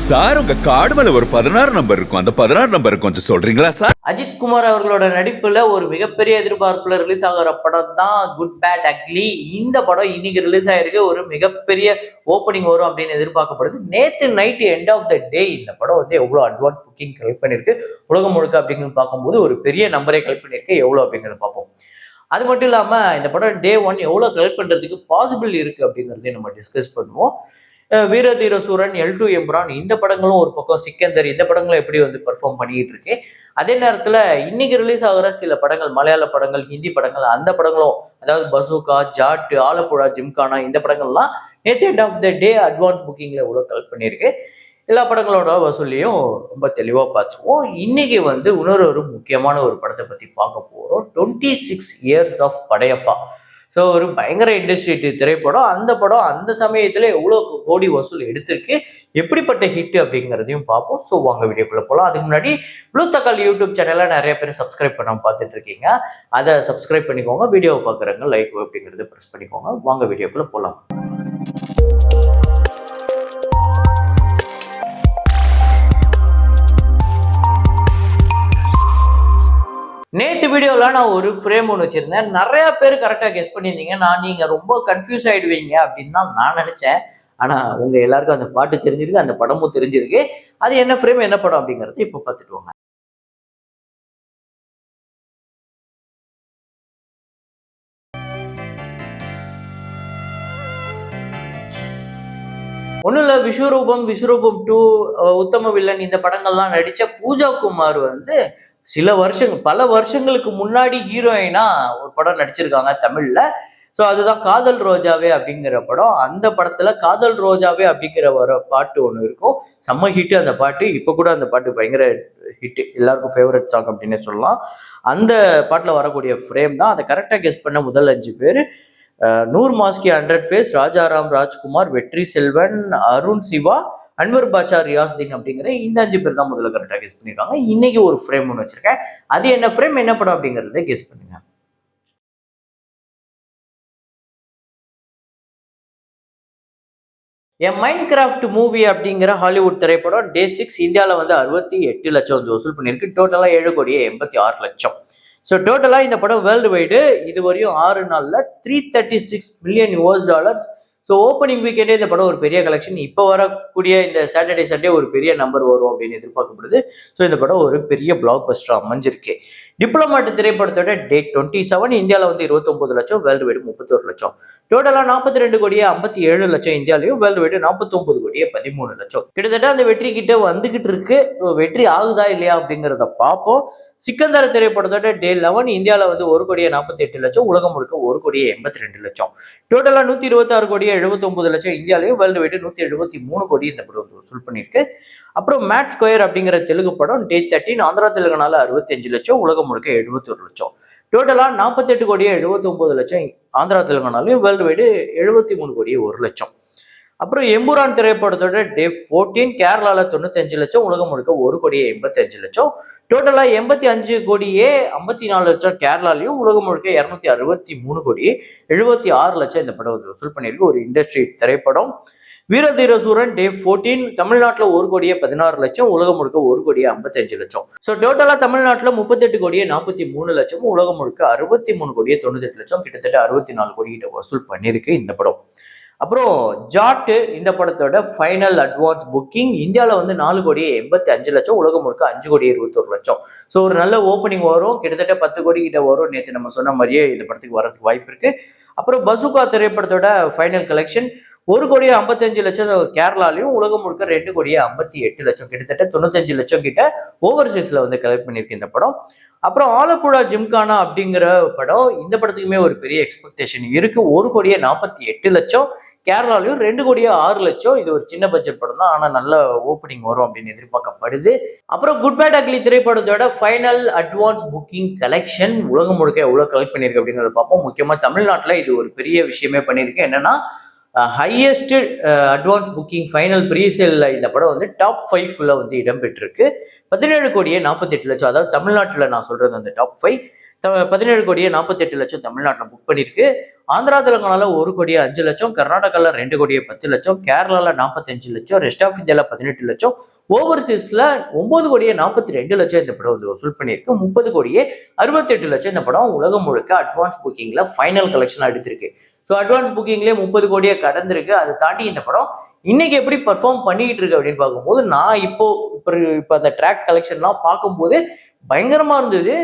Sir உங்க card மேல ஒரு 16 நம்பர் இருக்கும். அந்த 16 நம்பர் கொஞ்சம் சொல்றீங்களா சார்? அஜித் குமார் அவர்களோட நடிப்புல ஒரு மிகப்பெரிய எதிர்பார்ப்புல ரிலீஸ் ஆகிற படம் தான் குட் பேட் அக்லி. இந்த படம் இன்னைக்கு ரிலீஸ் ஆயிருக்கு. ஒரு மிகப்பெரிய ஓப்பனிங் வரும் அப்படின்னு எதிர்பார்க்கப்படுது. நேத்து நைட் எண்ட் ஆஃப் த டே இந்த படம் வந்து எவ்வளவு அட்வான்ஸ் புக்கிங் கலெக்ட் பண்ணிருக்கு உலகம் முழுக்க அப்படிங்கிறது பார்க்கும்போது ஒரு பெரிய நம்பரே கலெக்ட் பண்ணிருக்கு. எவ்வளவு அப்படிங்கிறத பார்ப்போம். அது மட்டும் இல்லாம இந்த படம் டே 1 எவ்வளவு கலெக்ட் பண்றதுக்கு பாசிபிள் இருக்கு அப்படிங்கறதையும் நம்ம டிஸ்கஸ் பண்ணுவோம். வீரதீர சூரன், எல் டு எம்ரான் இந்த படங்களும் ஒரு பக்கம், சிக்கந்தர் இந்த படங்களும் எப்படி வந்து பெர்ஃபார்ம் பண்ணிட்டு இருக்கு. அதே நேரத்துல இன்னைக்கு ரிலீஸ் ஆகிற சில படங்கள், மலையாள படங்கள், ஹிந்தி படங்கள், அந்த படங்களும் அதாவது பசூகா, ஜாட், ஆலப்புழா, ஜிம்கானா இந்த படங்கள்லாம் நேற்று end of the day advance புக்கிங்ல எவ்வளவு கலெக்ட் பண்ணியிருக்கு. எல்லா படங்களோட வசூலியும் ரொம்ப தெளிவா பார்த்துருவோம். இன்னைக்கு வந்து இன்னொரு முக்கியமான ஒரு படத்தை பத்தி பார்க்க போறோம். 26 இயர்ஸ் ஆஃப் படையப்பா. ஸோ ஒரு பயங்கர இண்டஸ்ட்ரி திரைப்படம். அந்த படம் அந்த சமயத்துல எவ்வளவு கோடி வசூல் எடுத்திருக்கு, எப்படிப்பட்ட ஹிட் அப்படிங்கிறதையும் பார்ப்போம். ஸோ வாங்க வீடியோக்குள்ள போகலாம். அதுக்கு முன்னாடி ப்ளூ தக்காளி யூடியூப் சேனல்ல நிறைய பேர் சப்ஸ்கிரைப் பண்ணாம பார்த்துட்டு இருக்கீங்க. அதை சப்ஸ்கிரைப் பண்ணிக்கோங்க. வீடியோவை பார்க்குறவங்க லைக் அப்படிங்கிறது ப்ரெஸ் பண்ணிக்கோங்க. வாங்க வீடியோக்குள்ள போகலாம். நேற்று வீடியோவில் நான் ஒரு ஃப்ரேம் ஒன்று வச்சிருந்தேன். நிறைய பேர் கரெக்டாக கெஸ் பண்ணியிருந்தீங்க. நீங்க ரொம்ப கன்ஃபியூஸ் ஆயிடுவீங்க அப்படின்னு தான் நான் நினைச்சேன். ஆனா உங்க எல்லாருக்கும் அந்த பாட்டு தெரிஞ்சிருக்கு, அந்த படமும் தெரிஞ்சிருக்கு. அது என்ன ஃப்ரேம், என்ன படம் அப்படிங்கறது இப்ப பார்த்துட்டு வாங்க. ஒன்றும் இல்லை, விஸ்வரூபம், விஸ்வரூபம் 2, உத்தம வில்லன் இந்த படங்கள்லாம் நடிச்ச பூஜா குமார் வந்து பல வருஷங்களுக்கு முன்னாடி ஹீரோயினா ஒரு படம் நடிச்சிருக்காங்க தமிழ்ல. ஸோ அதுதான் காதல் ரோஜாவே அப்படிங்கிற படம். அந்த படத்துல காதல் ரோஜாவே அப்படிங்கிற ஒரு பாட்டு ஒன்று இருக்கும். செம்ம ஹிட் அந்த பாட்டு. இப்போ கூட அந்த பாட்டு பயங்கர ஹிட், எல்லாருக்கும் ஃபேவரட் சாங் அப்படின்னு சொல்லலாம். அந்த பாட்டுல வரக்கூடிய ஃப்ரேம் தான். அதை கரெக்டாக கெஸ் பண்ண முதல் 5 பேர்: நூர் மாஸ்கி, 100 ஃபேஸ், ராஜாராம் ராஜ்குமார், வெற்றி செல்வன், அருண் சிவா, அன்வர் பாட்சா, ரியாஸ்தீன் அப்படிங்கிற இந்த 5 பேர் தான் முதல்ல கரெக்டாக கெஸ் பண்ணிருக்காங்க. இன்னைக்கு ஒரு ஃப்ரேம் ஒன்று வச்சிருக்கேன். அது என்ன ஃப்ரேம், என்ன படம் அப்படிங்கறத கெஸ் பண்ணுங்க. என் மைண்ட் கிராஃப்ட் மூவி அப்படிங்கிற ஹாலிவுட் திரைப்படம் டே 6 இந்தியாவில் வந்து 68 லட்சம் வந்து வசூல் பண்ணியிருக்கு. டோட்டலாக 7,86 லட்சம். ஸோ டோட்டலாக இந்த படம் வேர்ல்டு வைடு இதுவரையும் 6 நாளில் $336 மில்லியன். ஸோ ஓப்பனிங் வீக்கெண்டே இந்த படம் ஒரு பெரிய கலெக்ஷன். இப்போ வரக்கூடிய இந்த சாட்டர்டே சண்டே ஒரு பெரிய நம்பர் வரும் அப்படின்னு எதிர்பார்க்கப்படுது. ஸோ இந்த படம் ஒரு பெரிய பிளாக் பஸ்டர் அமைஞ்சிருக்கு. டிப்ளமாட் திரைப்படத்தோட டேட் 27 இந்தியாவில் வந்து 29 லட்சம், வேர்ல்டு வைடு 31 லட்சம். டோட்டலா 42 கோடியே 57 லட்சம் இந்தியாலையும், வேர்ல்டு வைடு 49 கோடியே 13 லட்சம். கிட்டத்தட்ட அந்த வெற்றி கிட்ட வந்துகிட்டு இருக்கு. வெற்றி ஆகுதா இல்லையா அப்படிங்கிறத பார்ப்போம். சிக்கந்தர திரைப்படத்தோட டே 11 இந்தியாவில் வந்து 1 கோடியே 48 லட்சம், உலகம் முழுக்க 1 கோடியே 82 லட்சம். டோட்டலா 126 கோடியே 79 லட்சம் இந்தியாலையும், வேர்ல்டு வைடு 173 கோடி இந்த படம் வசூல் பண்ணியிருக்கு. அப்புறம் மேட் ஸ்கொயர் அப்படிங்கிற தெலுங்கு படம் டே 13 ஆந்திரா தெலுங்கானால 65 லட்சம், உலகம் முழுக்க 71 லட்சம். டோட்டலா 48 கோடியே 79 லட்சம் ஆந்திரா தெலுங்கானாலையும், வேர்ல்டு வைடு 73 கோடியே 1 லட்சம். அப்புறம் எம்புரான் திரைப்படத்தோட டே 14 கேரளால 95 லட்சம், உலகம் முழுக்க 1 கோடியே 85 லட்சம். டோட்டலா 85 கோடியே 54 லட்சம் கேரளாலையும், உலகம் முழுக்க 263 கோடியே 76 லட்சம் இந்த படம் வசூல் பண்ணியிருக்கு. ஒரு இண்டஸ்ட்ரி திரைப்படம். வீரதீர சூரன் டே 14 தமிழ்நாட்டில் 1 கோடியே 16 லட்சம், உலகம் முழுக்க 1 கோடியே 55 லட்சம். ஸோ டோட்டலா தமிழ்நாட்டில் 38 கோடியே 43 லட்சம், உலகம் முழுக்க 63 கோடியே 98 லட்சம், கிட்டத்தட்ட 64 கோடி கிட்ட வசூல் பண்ணியிருக்கு இந்த படம். அப்புறம் ஜாட்டு இந்த படத்தோட ஃபைனல் அட்வான்ஸ் புக்கிங் இந்தியாவில் வந்து 4 கோடியே 85 லட்சம், உலகம் முழுக்க 5 கோடியே 21 லட்சம். ஸோ ஒரு நல்ல ஓப்பனிங் வரும், கிட்டத்தட்ட 10 கோடி கிட்ட வரும். நேற்று நம்ம சொன்ன மாதிரியே இந்த படத்துக்கு வர்றதுக்கு வாய்ப்பு இருக்கு. அப்புறம் பசூகா திரைப்படத்தோட ஃபைனல் கலெக்ஷன் 1 கோடியே 55 லட்சம் கேரளாலையும், உலகம் முழுக்க 2 கோடியே 58 லட்சம், கிட்டத்தட்ட 95 லட்சம் கிட்ட ஓவர்சீஸ்ல வந்து கலெக்ட் பண்ணியிருக்கு இந்த படம். அப்புறம் ஆலப்புழா ஜிம்கானா அப்படிங்கிற படம், இந்த படத்துக்குமே ஒரு பெரிய எக்ஸ்பெக்டேஷன் இருக்கு. 1 கோடியே 48 லட்சம் கேரளாலையும், 2 கோடியே 6 லட்சம். இது ஒரு சின்ன பட்ஜெட் படம் தான், ஆனா நல்ல ஓப்பனிங் வரும் அப்படின்னு எதிர்பார்க்கப்படுது. அப்புறம் குட் பேட் அக்லி திரைப்படத்தோட ஃபைனல் அட்வான்ஸ் புக்கிங் கலெக்ஷன் உலகம் முழுக்க எவ்வளவு கலெக்ட் பண்ணியிருக்கு அப்படிங்கிறத பார்ப்போம். முக்கியமா தமிழ்நாட்டில் இது ஒரு பெரிய விஷயமே பண்ணியிருக்கு. என்னன்னா ஹையஸ்ட் அட்வான்ஸ் புக்கிங் ஃபைனல் ப்ரீசேல்ல இந்த படம் வந்து டாப் 5 வந்து இடம்பெற்றிருக்கு. 17 கோடியே 48 லட்சம். அதாவது தமிழ்நாட்டில் நான் சொல்றது அந்த டாப் 5. 17 கோடியே 48 லட்சம் தமிழ்நாட்டில் புக் பண்ணியிருக்கு. ஆந்திரா தெலுங்கானால 1 கோடியே 5 லட்சம், கர்நாடகாவில் 2 கோடியே 10 லட்சம், கேரளாவில் 45 லட்சம், ரெஸ்ட் ஆஃப் இந்தியாவில் 18 லட்சம், ஓவர்சீஸ்ல 9 கோடியே 42 லட்சம் இந்த படம் வந்து வசூல் பண்ணியிருக்கு. 30 கோடியே 68 லட்சம் இந்த படம் உலகம் முழுக்க அட்வான்ஸ் புக்கிங்ல ஃபைனல் கலெக்ஷன் எடுத்திருக்கு. ஸோ அட்வான்ஸ் புக்கிங்லேயே 30 கோடியே கடந்திருக்கு. அதை தாண்டி இந்த படம் இன்னைக்கு எப்படி பர்ஃபார்ம் பண்ணிட்டு இருக்கு அப்படின்னு பார்க்கும்போது, நான் இப்போ அந்த ட்ராக் கலெக்ஷன்லாம் பார்க்கும்போது பயங்கரமா இருந்தது.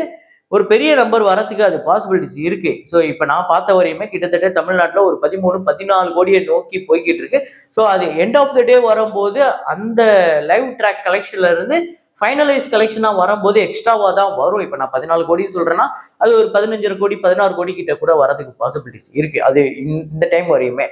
ஒரு பெரிய நம்பர் வரத்துக்கு அது பாசிபிலிட்டிஸ் இருக்கு. ஸோ இப்போ நான் பார்த்த வரையுமே கிட்டத்தட்ட தமிழ்நாட்டில் ஒரு 13-14 கோடியை நோக்கி போய்கிட்டு இருக்கு. ஸோ அது எண்ட் ஆஃப் த டே வரும்போது அந்த லைவ் ட்ராக் கலெக்ஷன்ல இருந்து ஃபைனலைஸ் கலெக்ஷனா வரும்போது எக்ஸ்ட்ராவா தான் வரும். இப்போ நான் 14 கோடின்னு சொல்றேன்னா அது ஒரு 15 கோடி 16 கோடி கிட்ட கூட வரதுக்கு பாசிபிலிட்டிஸ் இருக்கு. அது இந்த டைம் வரையுமே.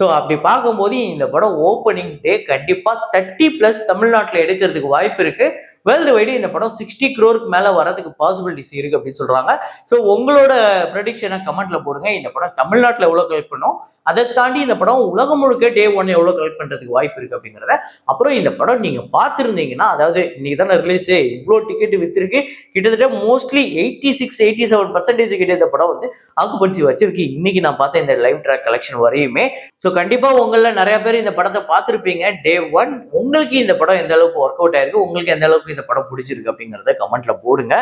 ஸோ அப்படி பார்க்கும்போது இந்த படம் ஓப்பனிங் டே கண்டிப்பா 30+ தமிழ்நாட்டில் எடுக்கிறதுக்கு வாய்ப்பு இருக்கு. வேர்ல்டு வைடு இந்த படம் 60 crore மேல வரதுக்கு பாசிபிலிட்டிஸ் இருக்கு அப்படின்னு சொல்றாங்க. ஸோ உங்களோட ப்ரெடிக்ஷனை கமெண்ட்ல போடுங்க. இந்த படம் தமிழ்நாட்டில் எவ்வளவு கலெக்ட் பண்ணும், அதை தாண்டி இந்த படம் உலகம் முழுக்க டே 1 எவ்வளவு கலெக்ட் பண்றதுக்கு வாய்ப்பு இருக்கு அப்படிங்கிறத. அப்புறம் இந்த படம் நீங்க பார்த்துருந்தீங்கன்னா, அதாவது இன்னைக்கு தானே ரிலீஸ், இவ்வளோ டிக்கெட் வித்திருக்கு. கிட்டத்தட்ட மோஸ்ட்லி 86-87% கிட்ட இந்த படம் வந்து ஆக்குபன்சி வச்சிருக்கு இன்னைக்கு நான் பார்த்த இந்த லைவ் ட்ராக் கலெக்ஷன் வரையுமே. ஸோ கண்டிப்பா உங்கள நிறைய பேர் இந்த படத்தை பார்த்துருப்பீங்க டே 1. உங்களுக்கு இந்த படம் எந்த அளவுக்கு ஒர்க் அவுட் ஆயிருக்கு, உங்களுக்கு எந்த அளவுக்கு இந்த படம் பிடிச்சிருக்கு அப்படிங்கிறத கமெண்ட்ல போடுங்க.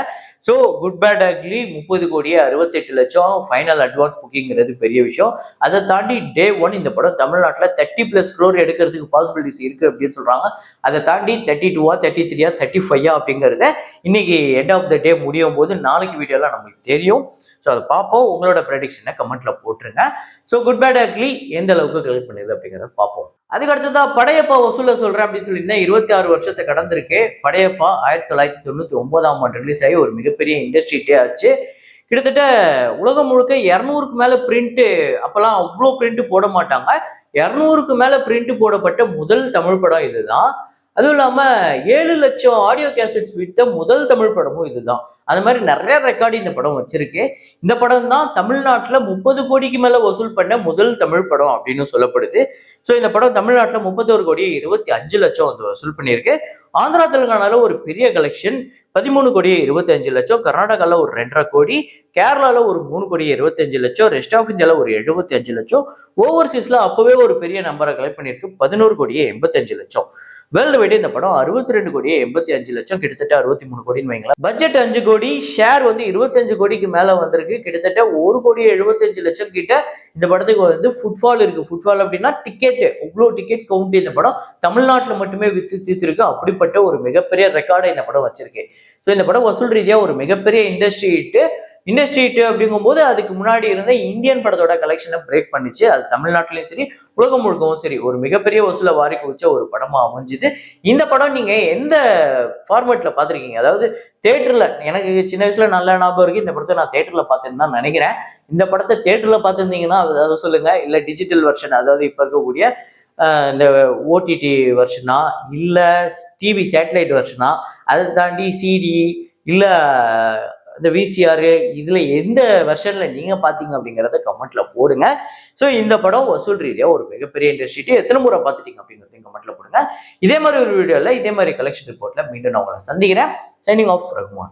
ஸோ குட் பேட் அக்லி 30 கோடியே 68 லட்சம் ஃபைனல் அட்வான்ஸ் புக்கிங்கிறது பெரிய விஷயம். அதை தாண்டி டே 1 இந்த படம் தமிழ்நாட்டில் 30+ crore எடுக்கிறதுக்கு பாசிபிலிட்டிஸ் இருக்கு அப்படின்னு சொல்றாங்க. அதை தாண்டி 32 33 35 அப்படிங்கிறத இன்னைக்கு எண்ட் ஆஃப் த டே முடியும் போது நாளைக்கு வீடியோலாம் நமக்கு தெரியும். ஸோ அதை பார்ப்போம். உங்களோட ப்ரெடிக்ஷனை கமெண்ட்ல போட்டுருங்க. ஸோ குட் பேட் அக்லி எந்த அளவுக்கு கலெக்ட் பண்ணுது அப்படிங்கிறத பார்ப்போம். அதுக்கு அடுத்ததான் படையப்பா வசூல சொல்றேன் அப்படின்னு சொல்லியிருந்தேன். 26 வருஷத்தை கடந்திருக்கு. படையப்பா 1999ஆம் ஆண்டு ரிலீஸ் ஆகி ஒரு மிகப்பெரிய இண்டஸ்ட்ரிட்டே ஆச்சு. கிட்டத்தட்ட உலகம் முழுக்க 200க்கு மேல பிரிண்ட், அப்பெல்லாம் அவ்வளோ பிரிண்ட் போட மாட்டாங்க. 200க்கு மேல பிரிண்ட் போடப்பட்ட முதல் தமிழ் படம் இதுதான். அதுவும் இல்லாம 7 லட்சம் ஆடியோ கேசட்ஸ் வித்த முதல் தமிழ் படமும் இதுதான். அது மாதிரி நிறைய ரெக்கார்டு இந்த படம் வச்சிருக்கு. இந்த படம் தான் தமிழ்நாட்டில் 30 கோடிக்கு மேல வசூல் பண்ண முதல் தமிழ் படம் அப்படின்னு சொல்லப்படுது. ஸோ இந்த படம் தமிழ்நாட்டில் 31 கோடி 25 லட்சம் வந்து வசூல் பண்ணியிருக்கு. ஆந்திரா தெலுங்கானால ஒரு பெரிய கலெக்ஷன் 13 கோடி 25 லட்சம், கர்நாடகாவில் ஒரு 2.5 கோடி, கேரளாவில் ஒரு 3 கோடி 25 லட்சம், ரெஸ்ட் ஆஃப் இந்தியாவில் ஒரு 75 லட்சம், ஓவர்சீஸ்ல அப்பவே ஒரு பெரிய நம்பரை கலெக்ட் பண்ணியிருக்கு 11 கோடியே 85 லட்சம். வேர்ல்டு வைடு இந்த படம் 62 கோடியே 85 லட்சம், கிட்டத்தட்ட 63 கோடின்னு வைங்களேன். பட்ஜெட் 5 கோடி, ஷேர் வந்து 25 கோடிக்கு மேல வந்திருக்கு. கிட்டத்தட்ட 1 கோடியே 75 லட்சம் கிட்ட இந்த படத்துக்கு வந்து ஃபுட்ஃபால் இருக்கு. ஃபுட்ஃபால் அப்படின்னா டிக்கெட், இவ்வளோ டிக்கெட் கவுண்ட் இந்த படம் தமிழ்நாட்டில் மட்டுமே வித்து தீர்த்திருக்கு. அப்படிப்பட்ட ஒரு மிகப்பெரிய ரெக்கார்டை இந்த படம் வச்சிருக்கு. ஸோ இந்த படம் வசூல் ரீதியா ஒரு மிகப்பெரிய இண்டஸ்ட்ரி ஹிட் அப்படிங்கும்போது அதுக்கு முன்னாடி இருந்த இந்தியன் படத்தோட கலெக்ஷனை பிரேக் பண்ணிச்சு. அது தமிழ்நாட்டிலையும் சரி உலகம் முழுக்கவும் சரி ஒரு மிகப்பெரிய வசூலை வாரி குவிச்ச ஒரு படமா அமைஞ்சுது. இந்த படம் நீங்க எந்த ஃபார்மேட்ல பார்த்துருக்கீங்க? அதாவது தேட்டர்ல, எனக்கு சின்ன வயசுல நல்ல ஞாபகம் இருக்கு, இந்த படத்தை நான் தேட்டர்ல பார்த்தேன்னு தான் நினைக்கிறேன். இந்த படத்தை தேட்டர்ல பார்த்துருந்தீங்கன்னா அதை சொல்லுங்க. இல்லை டிஜிட்டல் வெர்ஷன், அதாவது இப்போ இருக்கக்கூடிய இந்த ஓடிடி வெர்ஷனா, இல்லை டிவி சேட்டலைட் வெர்ஷனா, அதை தாண்டி சிடி, இல்லை இந்த விசிஆர், இதுல எந்த வெர்ஷன்ல நீங்க பாத்தீங்க அப்படிங்கறத கமெண்ட்ல போடுங்க. ஸோ இந்த படம் வசூல் ரீதியா ஒரு மிகப்பெரிய இண்டஸ்ட்ரி. எத்தனை முறை பார்த்துட்டீங்க அப்படிங்கிறதையும் கமெண்ட்ல போடுங்க. இதே மாதிரி ஒரு வீடியோல இதே மாதிரி கலெக்ஷன் ரிப்போர்ட்ல மீண்டும் நான் உங்களை சந்திக்கிறேன். Signing off Rahman.